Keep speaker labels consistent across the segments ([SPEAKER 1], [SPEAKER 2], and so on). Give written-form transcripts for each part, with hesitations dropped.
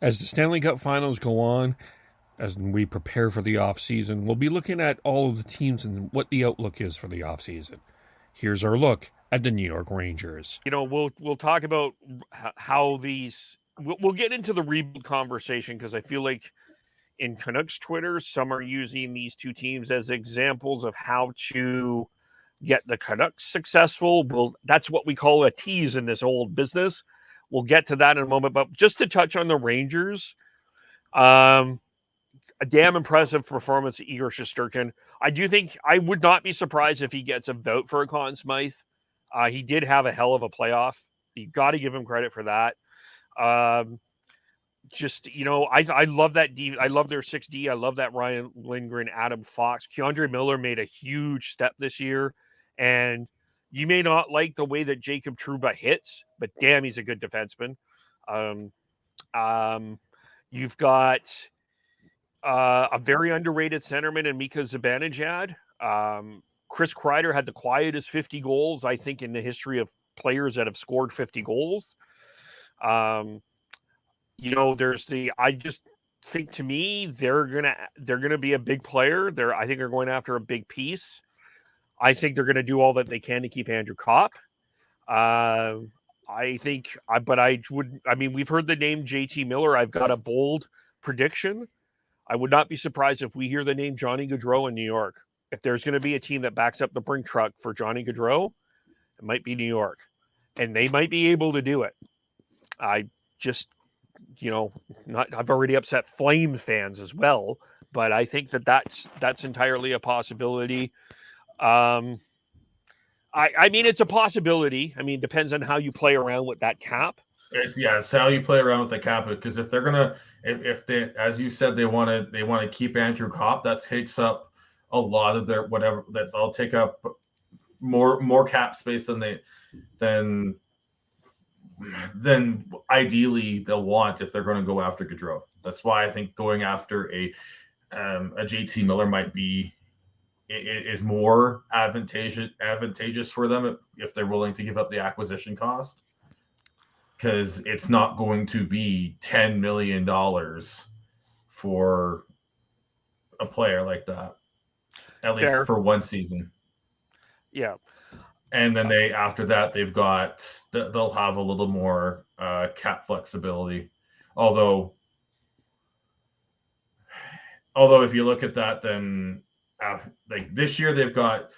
[SPEAKER 1] As the Stanley Cup Finals go on, as we prepare for the offseason, we'll be looking at all of the teams and what the outlook is for the offseason. Here's our look at the New York Rangers.
[SPEAKER 2] We'll talk about how these. We'll get into the rebuild conversation because I feel like in Canucks Twitter, some are using these two teams as examples of how to get the Canucks successful. That's what we call a tease in this old business. We'll get to that in a moment. But just to touch on the Rangers, a damn impressive performance of Igor Shesterkin. I do think I would not be surprised if he gets a vote for a Conn Smythe. He did have a hell of a playoff. You got to give him credit for that. I love that D. I love their 6D. I love that Ryan Lindgren, Adam Fox. Keandre Miller made a huge step this year. And you may not like the way that Jacob Trouba hits, but damn, he's a good defenseman. You've got a very underrated centerman in Mika Zibanejad. Chris Kreider had the quietest 50 goals, I think, in the history of players that have scored 50 goals. I just think, to me, they're gonna be a big player. I think they're going after a big piece. I think they're gonna do all that they can to keep Andrew Kopp. We've heard the name JT Miller. I've got a bold prediction. I would not be surprised if we hear the name Johnny Gaudreau in New York. If there's going to be a team that backs up the brink truck for Johnny Gaudreau, it might be New York. And they might be able to do it. I've already upset Flames fans as well, but I think that's entirely a possibility. It's a possibility. It depends on how you play around with that cap.
[SPEAKER 3] It's how you play around with the cap, because if they're gonna, if they, as you said, they want to keep Andrew Kopp, that takes up a lot of their whatever, that they'll take up more cap space than ideally they'll want if they're going to go after Gaudreau. That's why I think going after a JT Miller might be is more advantageous for them if they're willing to give up the acquisition cost. Because it's not going to be $10 million for a player like that, at least for one season.
[SPEAKER 2] Yeah.
[SPEAKER 3] And then after that, they'll have a little more cap flexibility. Although if you look at that, then like this year they've got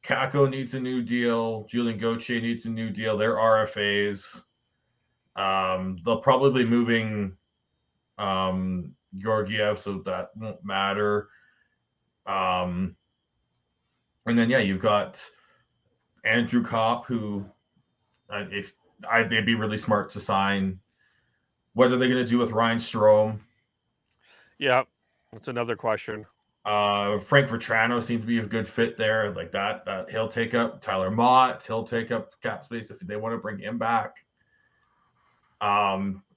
[SPEAKER 3] Kakko needs a new deal, Julien Gauthier needs a new deal. They're RFAs. They'll probably be moving Georgiev, so that won't matter. And then you've got Andrew Kopp, who they'd be really smart to sign. What are they going to do with Ryan Strome?
[SPEAKER 2] Yeah, that's another question.
[SPEAKER 3] Frank Vetrano seems to be a good fit there. Like that he'll take up Tyler Mott. He'll take up cap space if they want to bring him back.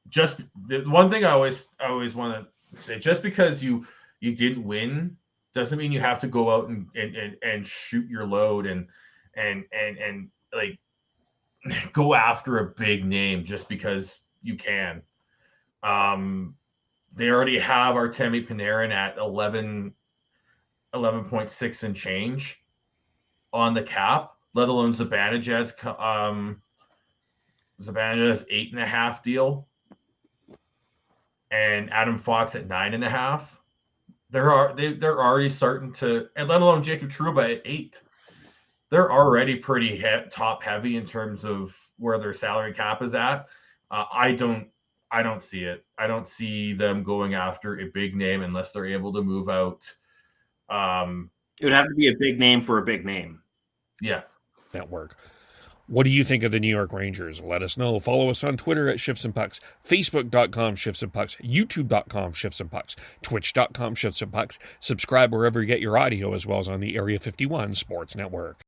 [SPEAKER 3] Just the one thing I always want to say, just because you didn't win doesn't mean you have to go out and shoot your load and like go after a big name just because you can. They already have Artemi Panarin at 11.6 and change on the cap, let alone Zibanejad's 8.5 deal, and Adam Fox at 9.5. They're already starting to, and let alone Jacob Trouba at 8. They're already pretty top heavy in terms of where their salary cap is at. I don't see it. I don't see them going after a big name unless they're able to move out.
[SPEAKER 4] It would have to be a big name for a big name.
[SPEAKER 3] Yeah.
[SPEAKER 1] Network. What do you think of the New York Rangers? Let us know. Follow us on Twitter at Shifts and Pucks, Facebook.com Shifts and Pucks, YouTube.com Shifts and Pucks, Twitch.com Shifts and Pucks. Subscribe wherever you get your audio, as well as on the Area 51 Sports Network.